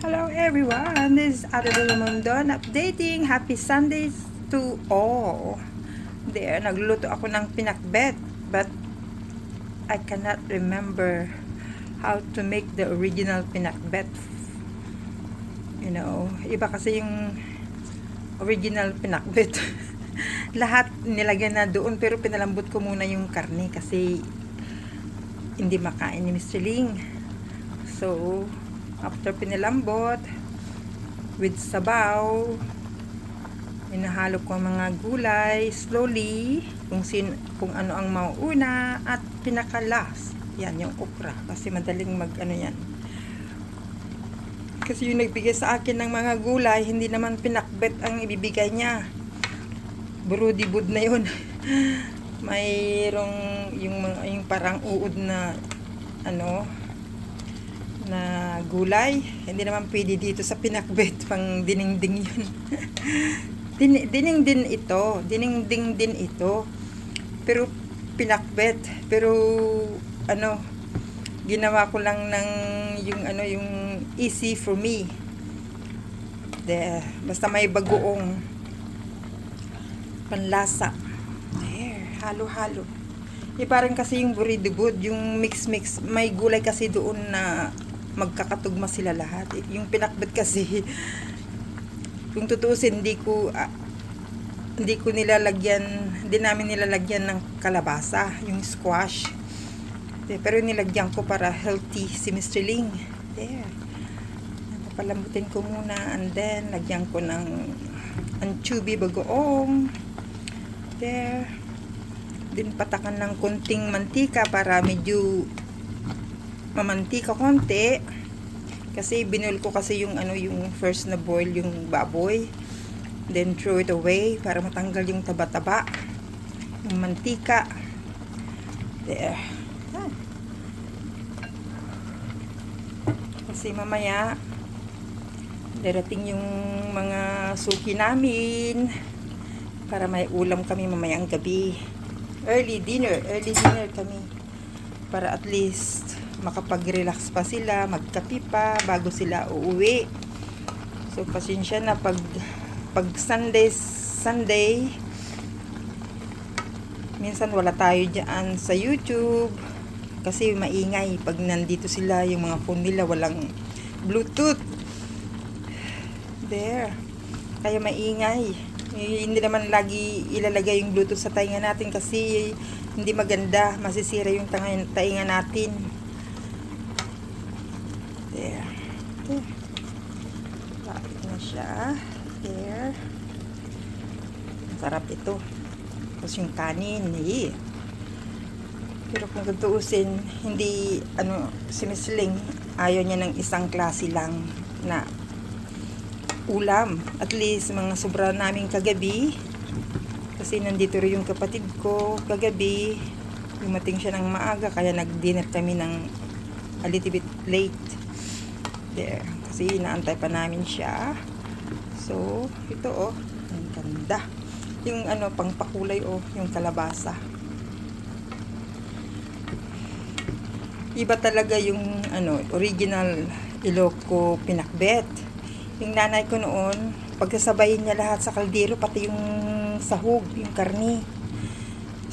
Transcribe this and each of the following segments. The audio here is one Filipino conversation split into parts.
Hello everyone, this is Ate Lumondon updating. Happy Sundays to all. There, nagluluto ako ng pinakbet, but I cannot remember how to make the original pinakbet. Iba kasi yung original pinakbet. Lahat nilagyan na doon, pero pinalambot ko muna yung karne kasi hindi makain ni Mr. Ling. So, after pinilambot with sabaw, inahalo ko ang mga gulay slowly kung ano ang mauuna, at pinakalas yan yung okra kasi madaling yan kasi yung nagbigay sa akin ng mga gulay hindi naman pinakbet ang ibibigay niya, burudibud na yun. Mayroong yung parang uod na na gulay, hindi naman pwede dito sa pinakbet, pang dinengding yun. Dinengding din ito, pero pinakbet, pero ginawa ko lang ng yung easy for me. Basta may bagoong panlasa. There, halo-halo. Parang kasi yung buridibud, yung mix, may gulay kasi doon na magkakatugma sila lahat. Yung pinakbet kasi, kung tutuusin, hindi namin nilalagyan ng kalabasa, yung squash. Pero nilagyan ko para healthy si Mr. Ling. There. Papalambutin ko muna, and then lagyan ko ng anchovy bagoong. There. Din patakan ng konting mantika para medyo mamantika konti, kasi binul ko kasi yung first na boil yung baboy, then throw it away para matanggal yung taba-taba yung mantika. There. Kasi mamaya darating yung mga suki namin para may ulam kami mamayang gabi. Early dinner kami para at least makapag-relax pa sila, magkape pa bago sila uuwi. So pasensya na pag Sunday minsan wala tayo diyan sa YouTube kasi maingay pag nandito sila, yung mga phone nila walang Bluetooth. There, kaya maingay. Hindi naman lagi ilalagay yung Bluetooth sa tainga natin kasi hindi maganda, masisira yung tainga natin. There. Lapit na siya. There. Sarap ito. Tapos yung kanin, pero kung tutuusin, hindi, si Miss Ling, ayaw niya ng isang klase lang na ulam. At least, mga sobra namin kagabi, kasi nandito rin yung kapatid ko kagabi, dumating siya ng maaga, kaya nag-dinner kami ng a little bit late. There, kasi inaantay pa namin siya. So, ito ang ganda. Yung pangpakulay yung kalabasa. Iba talaga yung original Ilocos pinakbet. Yung nanay ko noon, pagsasabayin niya lahat sa kaldero, pati yung sahog, yung karni.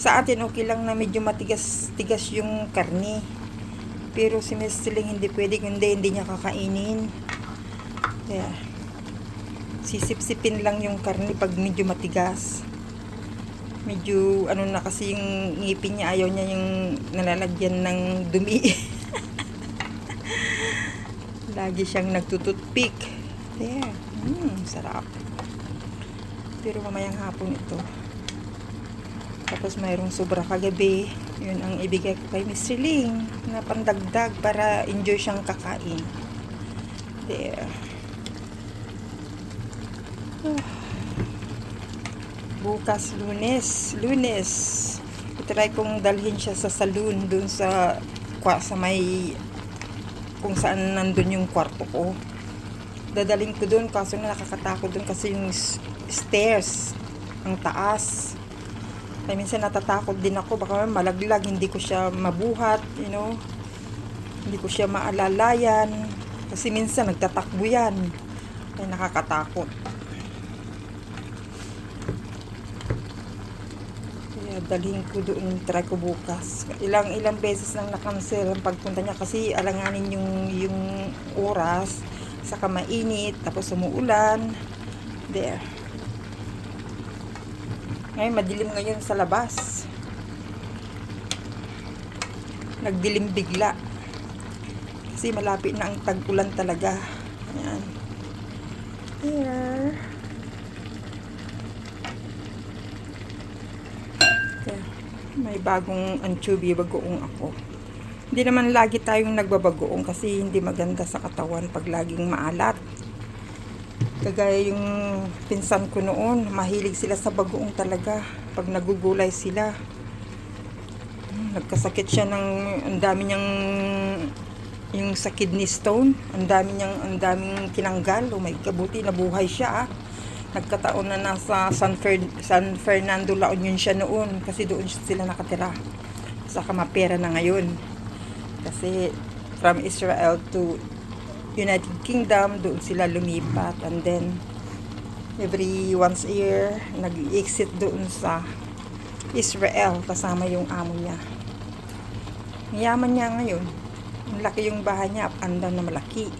Sa atin okay lang na medyo matigas-tigas yung karni. Pero si Miss Ling hindi pwede, hindi niya kakainin. Kaya sisip-sipin lang yung karni pag medyo matigas. Medyo na kasi yung ngipin niya, ayaw niya yung nalalagyan ng dumi. Lagi siyang nagtututpik. There. Sarap. Pero mamayang hapon ito. Tapos mayroong sobra kagabi. Yun ang ibigay ko kay Mr. Ling na pandagdag para enjoy siyang kakain. There. Bukas Lunes itry kong dalhin siya sa saloon dun sa may kung saan nandun yung kwarto ko. Dadaling ko dun, kaso nakakatakot dun kasi yung stairs ang taas. Kaya minsan natatakot din ako, baka malaglag, hindi ko siya mabuhat, hindi ko siya maalalayan. Kasi minsan nagtatakbo yan. Ay nakakatakot. Kaya dalhin ko doon, try ko bukas. Ilang beses nang na-cancel ang pagpunta niya kasi alanganin yung oras, saka mainit, tapos umuulan. There. Ngayon, madilim ngayon sa labas. Nagdilim bigla. Kasi malapit na ang tag-ulan talaga. Ayan. Here. Okay. May bagong anchovy, bagoong ako. Hindi naman lagi tayong nagbabagoong kasi hindi maganda sa katawan pag laging maalat. Kagaya yung pinsan ko noon, mahilig sila sa bagoong talaga pag nagugulay sila. Nagkasakit siya ng ang dami niyang yung sa kidney stone, ang daming kinanggal. Oh my God, buti nabuhay siya. Nagkataon na nasa San Fernando, La Union siya noon kasi doon sila nakatira. Saka mapera na ngayon. Kasi from Israel to United Kingdom, doon sila lumipat, and then every once a year nag-exit doon sa Israel kasama yung amo niya. Mayaman niya ngayon, ang laki yung bahay niya, up and down na malaki,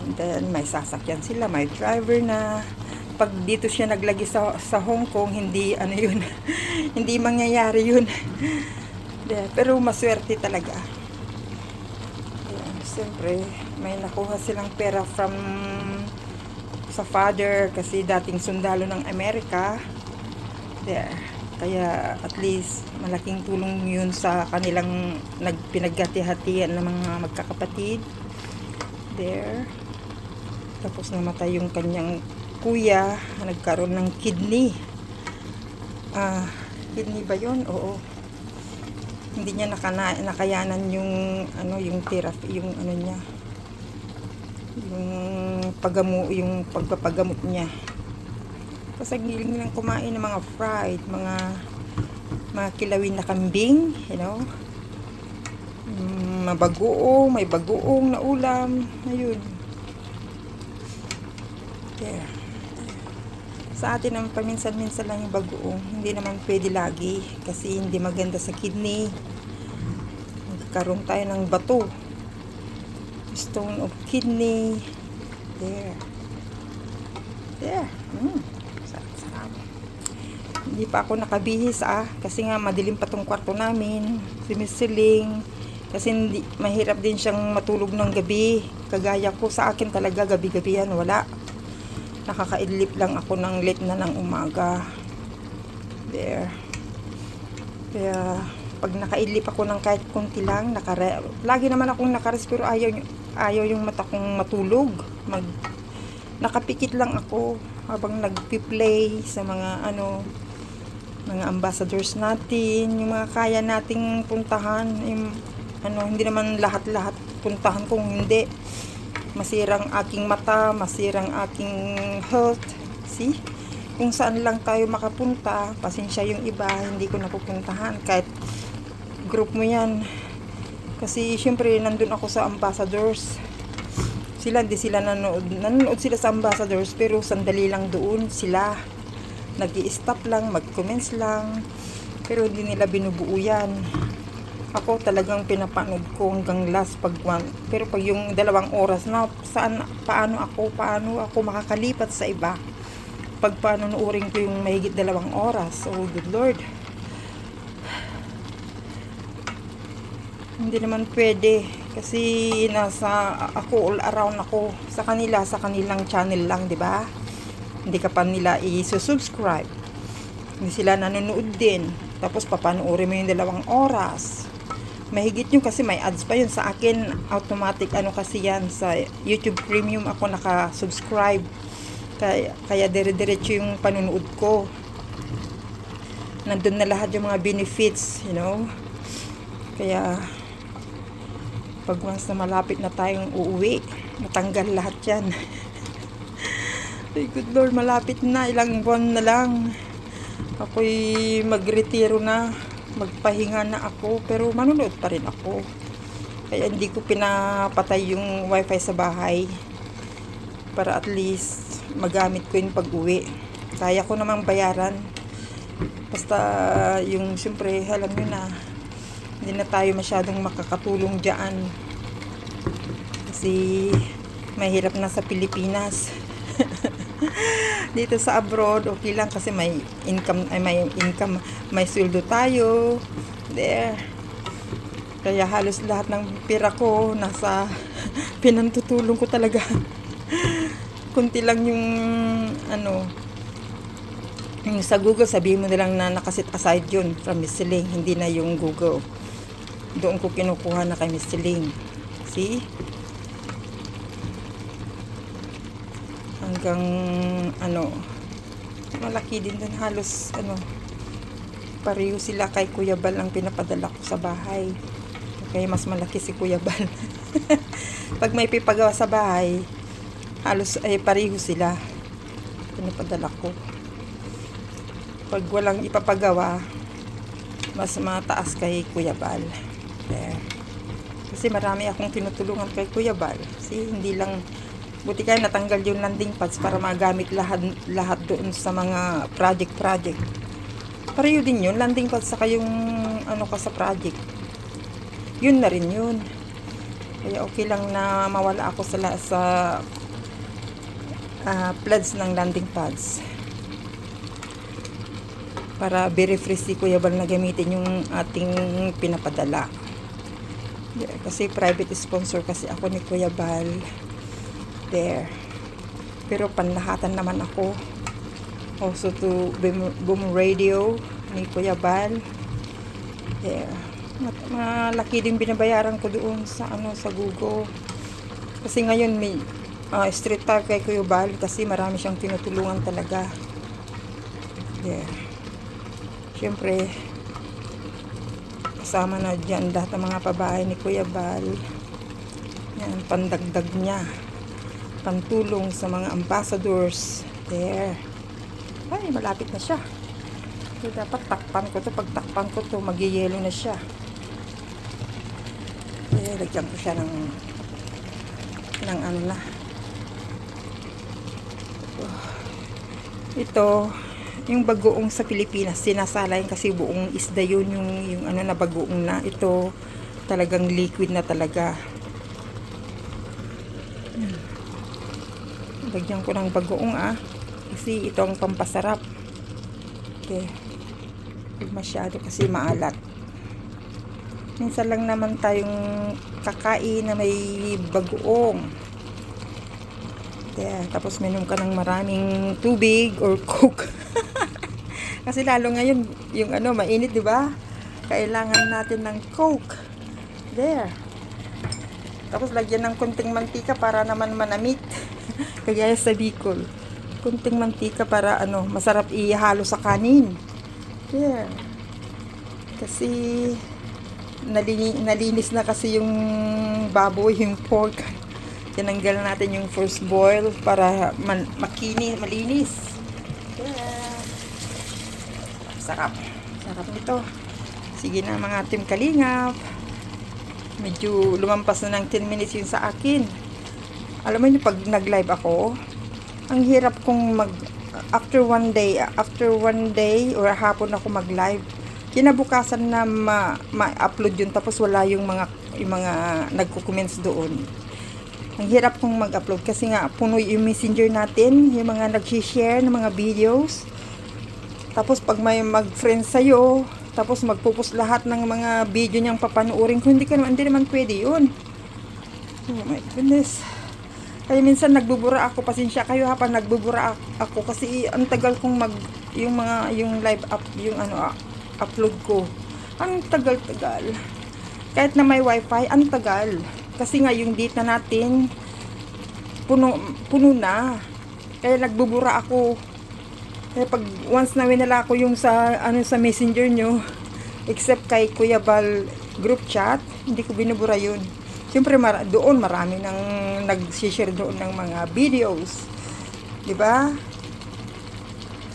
and then may sasakyan sila, may driver na. Pag dito siya naglagi sa Hong Kong, hindi ano yun hindi mangyayari yun. Pero maswerte talaga. Siyempre, may nakuha silang pera from sa father kasi dating sundalo ng Amerika. There. Kaya at least malaking tulong yun sa kanilang pinagkati-hatian ng mga magkakapatid. There. Tapos namatay yung kanyang kuya, nagkaroon ng kidney. Kidney ba yun? Oo. Hindi niya nakayanan yung yung therapy, yung niya, yung pagpapagamot niya. Kasi giling nilang kumain ng mga fried, mga kilawin na kambing, you know, may bagoong na ulam, ayun. Yeah. Sa atin naman paminsan-minsan lang yung bagoong. Hindi naman pwede lagi kasi hindi maganda sa kidney. Magkakaroon tayo ng bato. Stone of kidney. There. There. Sarap. Hindi pa ako nakabihis kasi nga madilim pa tong kwarto namin. Sumisiling. Kasi mahirap din siyang matulog ng gabi. Kagaya ko, sa akin talaga gabi-gabi yan, wala. Nakakaidlip lang ako ng late na ng umaga. There. Kaya pag nakaidlip ako ng kahit konti lang, lagi naman akong nakares, pero ayaw yung mata kong matulog. Nakapikit lang ako habang nagpi-play sa mga mga ambassadors natin, yung mga kaya nating puntahan, yung hindi naman lahat-lahat puntahan, kung hindi masirang aking mata, masirang aking health. See? Kung saan lang tayo makapunta, pasensya yung iba, hindi ko napupuntahan. Kahit group mo yan. Kasi syempre, nandun ako sa ambassadors. Hindi sila nanonood sila sa ambassadors, pero sandali lang doon sila. Nag-i-stop lang, mag-comments lang. Pero hindi nila binubuo yan. Ako talagang pinapanood ko hanggang last pero pag yung 2 oras na, paano ako makakalipat sa iba pag panunuurin ko yung mahigit 2 oras. Oh good Lord, hindi naman pwede kasi ako all around ako sa kanilang channel lang, di ba? Hindi ka pa nila i-subscribe, hindi sila nanonood din, tapos papanuurin mo yung 2 oras. Mahigit yun kasi may ads pa yun. Sa akin, automatic kasi yan. Sa YouTube Premium ako naka-subscribe. Kaya dire-diretso yung panunood ko. Nandun na lahat yung mga benefits, you know. Kaya, pag once na malapit na tayong uuwi, natanggal lahat yan. Ay, good Lord, malapit na. Ilang buwan na lang. Ako'y magretiro na. Magpahinga na ako, pero manonood pa rin ako. Kaya hindi ko pinapatay yung wifi sa bahay. Para at least magamit ko yung pag-uwi. Kaya ko namang bayaran. Basta yung siyempre, alam nyo na, hindi na tayo masyadong makakatulong dyan. Kasi mahirap na sa Pilipinas. Dito sa abroad, okay lang kasi may income, may sweldo tayo. There. Kaya halos lahat ng pera ko nasa pinantutulong ko talaga. Kunti lang yung yung sa Google, sabihin mo nilang na nakasit aside yun from Miss Ling, hindi na yung Google. Doon ko kinukuha na kay Miss Ling. See? Hanggang malaki din dun, halos pareho sila kay Kuya Bal ang pinapadala ko sa bahay. Kaya mas malaki si Kuya Bal. Pag may pipagawa sa bahay, halos ay pareho sila pinapadala ko. Pag walang ipapagawa, mas mataas kay Kuya Bal. There. Kasi marami akong tinutulungan kay Kuya Bal. Kasi hindi lang, buti kaya natanggal yung landing pads para magamit lahat doon sa mga project. Pareho din yun, landing pads saka yung ka sa project. Yun na rin yun. Kaya okay lang na mawala ako sa plans ng landing pads. Para very free si Kuya Bal na gamitin yung ating pinapadala. Yeah, kasi private sponsor kasi ako ni Kuya Bal. There. Pero panlahatan naman ako. Also to Boom Radio ni Kuya Bal. There. Malaki din binabayaran ko doon sa sa Google. Kasi ngayon may street tag kay Kuya Bal kasi marami siyang tinutulungan talaga. There. Siyempre, kasama na dyan lahat ng mga pabahay ni Kuya Bal. Yan, pandagdag niya. Pantulong sa mga ambassadors. There. Ay, malapit na siya. So, dapat takpan ko to. Pag takpan ko to, mag-yellow na siya. Eh, lagyan ko siya ng ito, yung bagoong sa Pilipinas, sinasalayan kasi buong isda yun, yung na bagoong na. Ito, talagang liquid na talaga. Lagyan ko ng bagoong kasi ito ang pampasarap. Okay. Huwag masyado kasi maalat. Minsan lang naman tayong kakain na may bagoong. Yeah, tapos minom ka ng maraming tubig or coke. Kasi lalo ngayon, yung mainit, di ba? Kailangan natin ng coke. There. Tapos lagyan ng kunting mantika para naman manamit. Kagaya sa Bicol. Kunting mantika para masarap ihalo sa kanin. There. Kasi nalinis na kasi yung baboy, yung pork. Tinanggal natin yung first boil para malinis. Yeah. Sarap nito. Sige na mga team Kalingap. Medyo lumampas na ng 10 minutes yun sa akin. Alam mo yun, pag nag-live ako, ang hirap kong after one day or hapon ako mag-live, kinabukasan na ma-upload yun, tapos wala yung mga nagko-comments doon. Ang hirap kong mag-upload kasi nga puno yung messenger natin, yung mga nag-share ng mga videos. Tapos pag may mag-friend sa'yo, tapos magpupus lahat ng mga video niyang papanuorin ko, hindi naman pwede yun. Oh my goodness. Kaya minsan nagbubura ako, pasensya kayo pag nagbubura ako kasi ang tagal kong yung live up, yung upload ko. Ang tagal-tagal. Kahit na may wifi, ang tagal. Kasi nga yung data natin puno na. Kaya nagbubura ako. Kaya pag once na winala ko yung sa messenger nyo, except kay Kuya Bal group chat, hindi ko binubura yun. Siyempre doon marami nang nag-share doon ng mga videos. 'Di ba?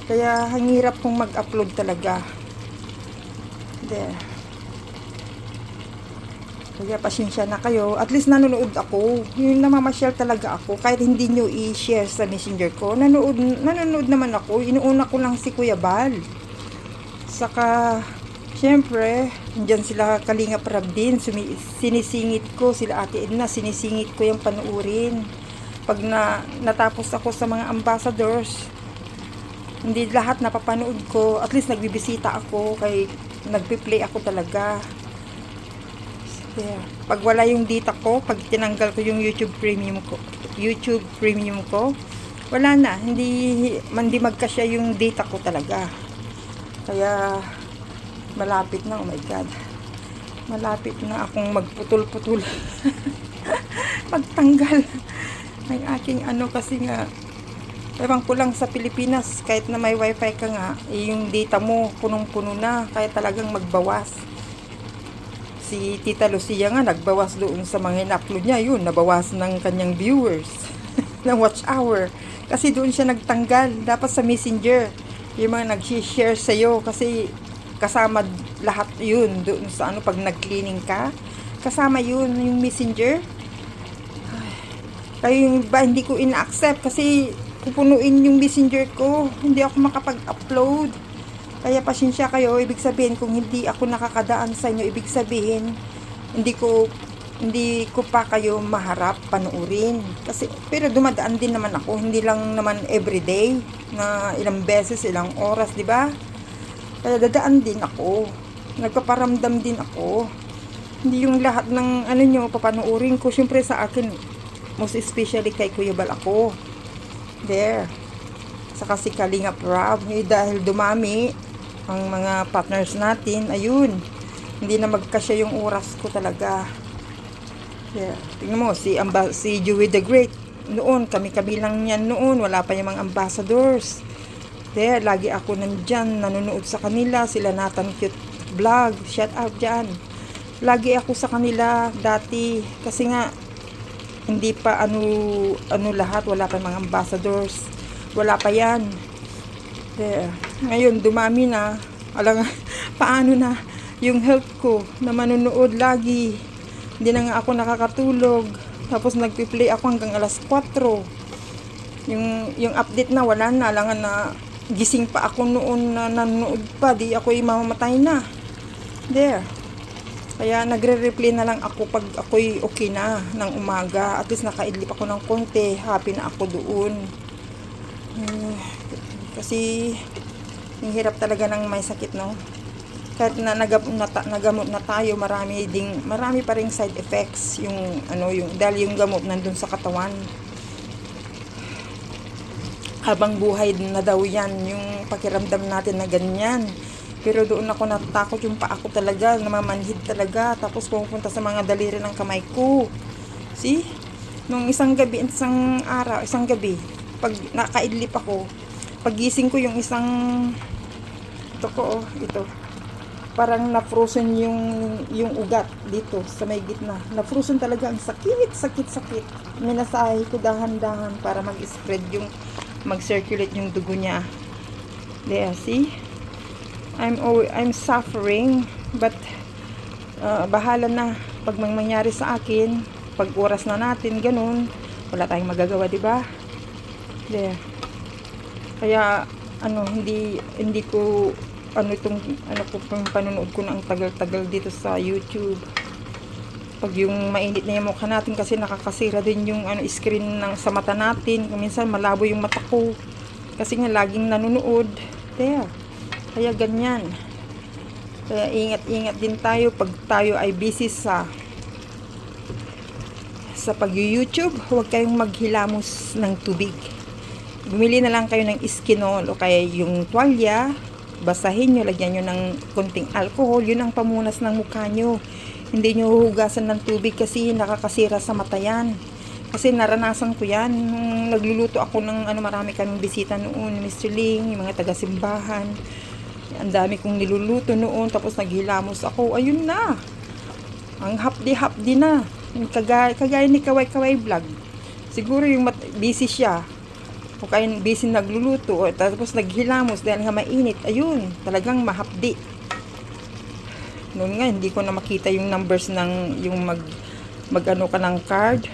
Kaya ang hirap kong mag-upload talaga. There. Kaya pasensya na kayo. At least nanonood ako. Yung namamasyal talaga ako. Kahit hindi nyo i-share sa messenger ko. Nanonood naman ako. Inuuna ko lang si Kuya Bal. Saka, syempre, andyan sila Kalinga Prab din. Sinisingit ko sila Ate Edna. Sinisingit ko yung panuurin. Pag natapos ako sa mga ambassadors, hindi lahat napapanood ko. At least nagbibisita ako. Kay nagpi-play ako talaga. Yeah. Pag wala yung data ko, pag tinanggal ko yung YouTube Premium ko, wala na, hindi magkasya yung data ko talaga. Kaya malapit na, oh my god. Malapit na akong magputol-putol. Pagtanggal ng aking kasi nga, ewan ko lang sa Pilipinas, kahit na may wifi ka nga, yung data mo punong-puno na, kaya talagang magbawas. Si Tita Lucia nga nagbawas doon sa mga in-upload niya, yun, nabawas ng kanyang viewers ng watch hour. Kasi doon siya nagtanggal. Dapat sa messenger, yung mga nag-share sa'yo, kasi kasama lahat yun doon sa pag nag-cleaning ka. Kasama yun, yung messenger. Kaya yung iba, hindi ko ina-accept kasi pupunuin yung messenger ko. Hindi ako makapag-upload. Kaya pasensya kayo, ibig sabihin kung hindi ako nakakadaan sa inyo, ibig sabihin hindi ko pa kayo maharap panuurin. Kasi pero dumadaan din naman ako, hindi lang naman everyday na ilang beses, ilang oras, di ba? Kaya dadaan din ako. Nagpaparamdam din ako. Hindi yung lahat ng nyo papanuurin ko. Syempre sa akin, most especially kay Kuya Bal ako. There. Saka si Kalinga Prab, dahil dumami ang mga partners natin, ayun, hindi na magkasya yung oras ko talaga. Yeah. Tingnan mo, si Joey the Great, noon, kami lang yan noon, wala pa yung mga ambassadors. There, lagi ako nandyan, nanonood sa kanila, sila Nathan Cute Vlog, shout out dyan. Lagi ako sa kanila dati, kasi nga, hindi pa lahat, wala pa mga ambassadors, wala pa yan. There. Ngayon, dumami na. Alam nga, paano na yung health ko na manonood lagi. Hindi na nga ako nakakatulog. Tapos nagpi-play ako hanggang alas 4. Yung update na, wala na. Alangan na gising pa ako noon na nanonood pa. Di ako mamamatay na. There. Kaya nagre-replay na lang ako pag ako'y okay na ng umaga. At least nakaidlip ako ng konti. Happy na ako doon. Kasi yung hirap talaga ng may sakit, no? Kahit na nagamot na tayo, marami pa ring side effects yung dahil yung gamot nandun sa katawan. Habang buhay na daw yan yung pakiramdam natin na ganyan. Pero doon ako natatakot, yung paa ko talaga, namamanhid talaga, tapos pumunta sa mga daliri ng kamay ko. See? Nung isang gabi, isang gabi, pag nakaidlip ako, pagising ko yung ito parang na-frozen yung ugat dito sa may gitna. Na-frozen talaga, ang sakit. Minasahe ko dahan-dahan para mag-circulate yung dugo niya. There, see? I'm suffering, but bahala na pag mangyari sa akin, pag oras na natin, ganun, wala tayong magagawa, di ba? There. Kaya hindi ko itong panonood ko na ang tagal-tagal dito sa YouTube. Pag yung mainit na yung mukha natin, kasi nakakasira din yung screen sa mata natin. Minsan malabo yung mata ko kasi nga laging nanonood. Kaya ganyan. Kaya ingat din tayo pag tayo ay busy sa pag-YouTube. Huwag kayong maghilamos ng tubig. Bumili na lang kayo ng Iskinol o kaya yung tuwalya, basahin nyo, lagyan nyo ng konting alcohol, yun ang pamunas ng mukha nyo. Hindi nyo huhugasan ng tubig kasi nakakasira sa mata yan. Kasi naranasan ko yan, nung nagluluto ako ng marami kaming bisita noon, Mr. Ling, yung mga taga-simbahan. Ang dami kong niluluto noon, tapos naghilamos ako, ayun na. Ang hapdi-hapdi na. Kagaya ni Kaway Vlog. Siguro yung busy siya. O kaya busy nagluluto, tapos naghilamos dahil nga mainit, ayun, talagang mahapdi. Noon nga, hindi ko na makita yung numbers ng, yung mag-ano ka ng card,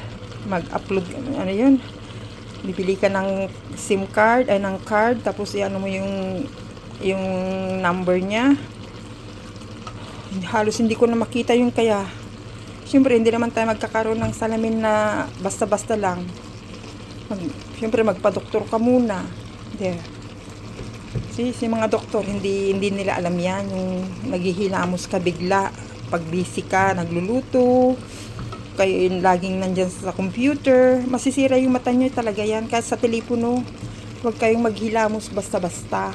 mag-upload, ano yun, bibili ka ng SIM card, ay ng card, tapos ano mo yung number niya. Halos hindi ko na makita yung kaya. Siyempre, hindi naman tayo magkakaroon ng salamin na basta-basta lang. Siyempre, magpa-doktor ka muna. There. Si mga doktor, hindi nila alam yan. Yung naghihilamos ka bigla. Pag busy ka, nagluluto. Kayo yung laging nandyan sa computer. Masisira yung mata nyo talaga yan. Kahit sa telepono, huwag kayong maghilamos basta-basta.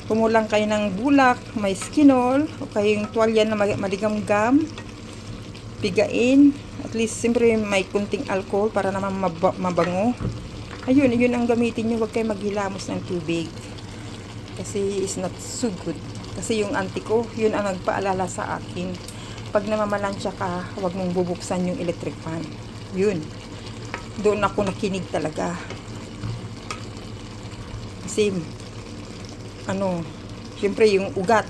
Kumulang kayo ng bulak, may skinol, o kayong tuwalya na maligamgam, pigain. At least, siyempre, may kunting alcohol para naman mabango. Ayun, yun ang gamitin nyo. Huwag kayong maghilamos ng tubig. Kasi it's not so good. Kasi yung auntie ko, yun ang nagpaalala sa akin. Pag namamalansya ka, huwag mong bubuksan yung electric fan. Yun. Doon ako nakinig talaga. Kasi, syempre yung ugat.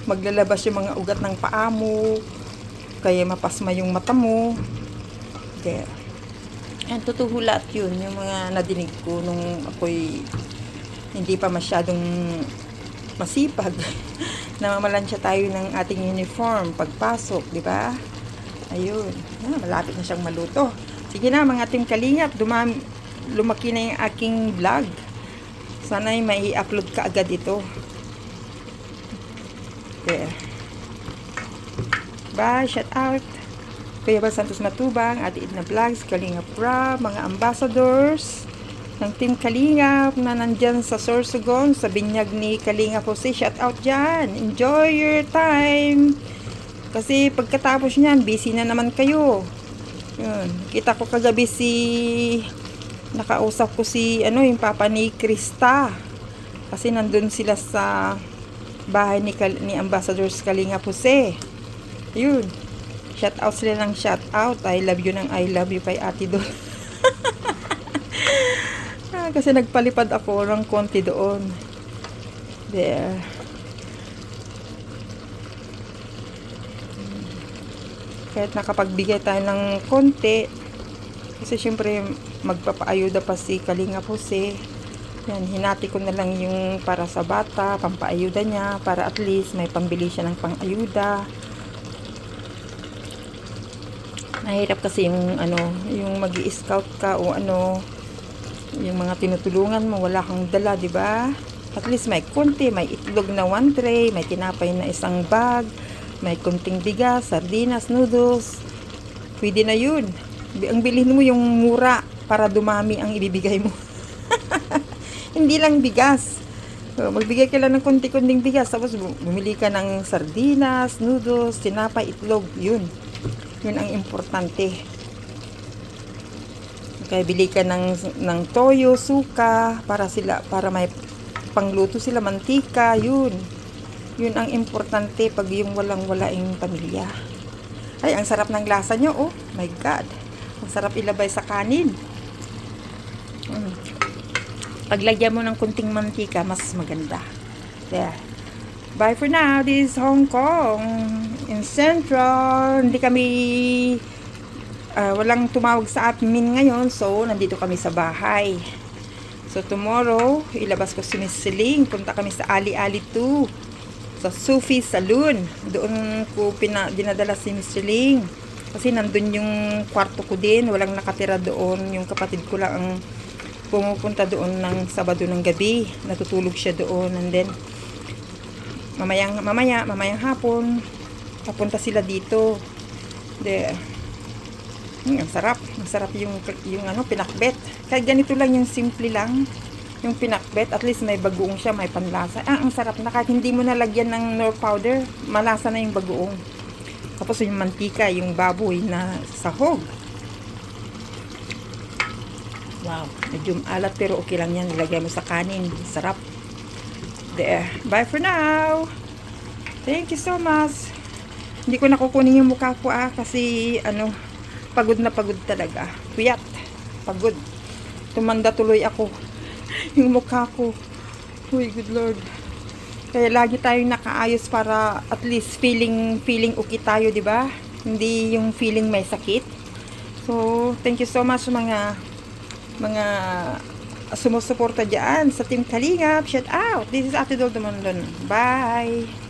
Maglalabas yung mga ugat ng paa mo. Kaya mapasma yung mata mo. There. And totoo lahat yun. Yung mga nadinig ko nung ako'y hindi pa masyadong masipag. Namamalansya tayo ng ating uniform pagpasok, di ba? Ayun. Malapit na siyang maluto. Sige na mga Team Kalingap, lumaki na yung aking vlog. Sana'y may i-upload ka agad ito. There. Bye, shout out. Kuya Bal Santos Matubang, Ate Edna Vlogs, Kalingap Rob, mga ambassadors ng Team Kalingap na nandyan sa Sorsogon, sa binyag ni Kalingap Jose. Shout out dyan. Enjoy your time. Kasi pagkatapos niyan, busy na naman kayo. Yun. Kita ko kagabi nakausap ko yung papa ni Krista. Kasi nandun sila sa bahay ni Ambassadors Kalingap Jose. Yun. Shout out sila ng shout out. I love you ng I love you kay Ate Dol. Kasi nagpalipad ako ng konti doon. There. Kahit nakapagbigay tayo ng konti, kasi syempre magpapaayuda pa si Kalingap Jose. Yan, hinati ko na lang yung para sa bata, pampaayuda niya, para at least may pambili siya ng pang-ayuda. Mahirap kasi yung mag-i-scout ka o yung mga tinutulungan mo, wala kang dala, di ba? At least may konti, may itlog na 1 tray, may tinapay na 1 bag, may konting bigas, sardinas, noodles. Pwede na yun. Ang bilhin mo yung mura para dumami ang ibibigay mo. Hindi lang bigas. So, magbigay ka lang ng konti-konting bigas, tapos bumili ka ng sardinas, noodles, tinapay, itlog. Yun ang importante. Kaya bili ka ng toyo, suka, para may pangluto sila, mantika, yun ang importante pag yung walang-walaing pamilya. Ay, ang sarap ng lasa nyo, oh my God, ang sarap ilabay sa kanin. Paglagyan mo ng kunting mantika, mas maganda. There. Bye for now. This is Hong Kong in Central. Hindi kami walang tumawag sa amin ngayon, so nandito kami sa bahay. So tomorrow, ilabas ko si Miss Celine. Punta kami sa Ali-Ali 2, sa Sufi Saloon. Doon ko dinadala si Miss Celine. Kasi nandun yung kwarto ko din. Walang nakatira doon. Yung kapatid ko lang ang pumupunta doon ng Sabado ng gabi. Natutulog siya doon. And then, mamayang hapon, papunta sila dito. Ang sarap. Ang sarap yung pinakbet. Kahit ganito lang yung simple lang. Yung pinakbet, at least may bagoong siya, may panlasa. Ang sarap na kahit hindi mo nalagyan ng nor powder, malasa na yung bagoong. Tapos yung mantika, yung baboy na sahog. Wow. Medyo alat pero okay lang yan. Ilagay mo sa kanin. Sarap. There. Bye for now. Thank you so much. Hindi ko nakukunin yung mukha ko kasi pagod na pagod talaga. Puyat. Pagod. Tumanda tuloy ako. Yung mukha ko. Uy, good Lord. Kaya lagi tayong nakaayos para at least feeling okay tayo, 'di ba? Hindi yung feeling may sakit. So, thank you so much mga sumusuporta diyan sa Team Kalingap. Shout out. This is Ate Dol Dumondon. Bye.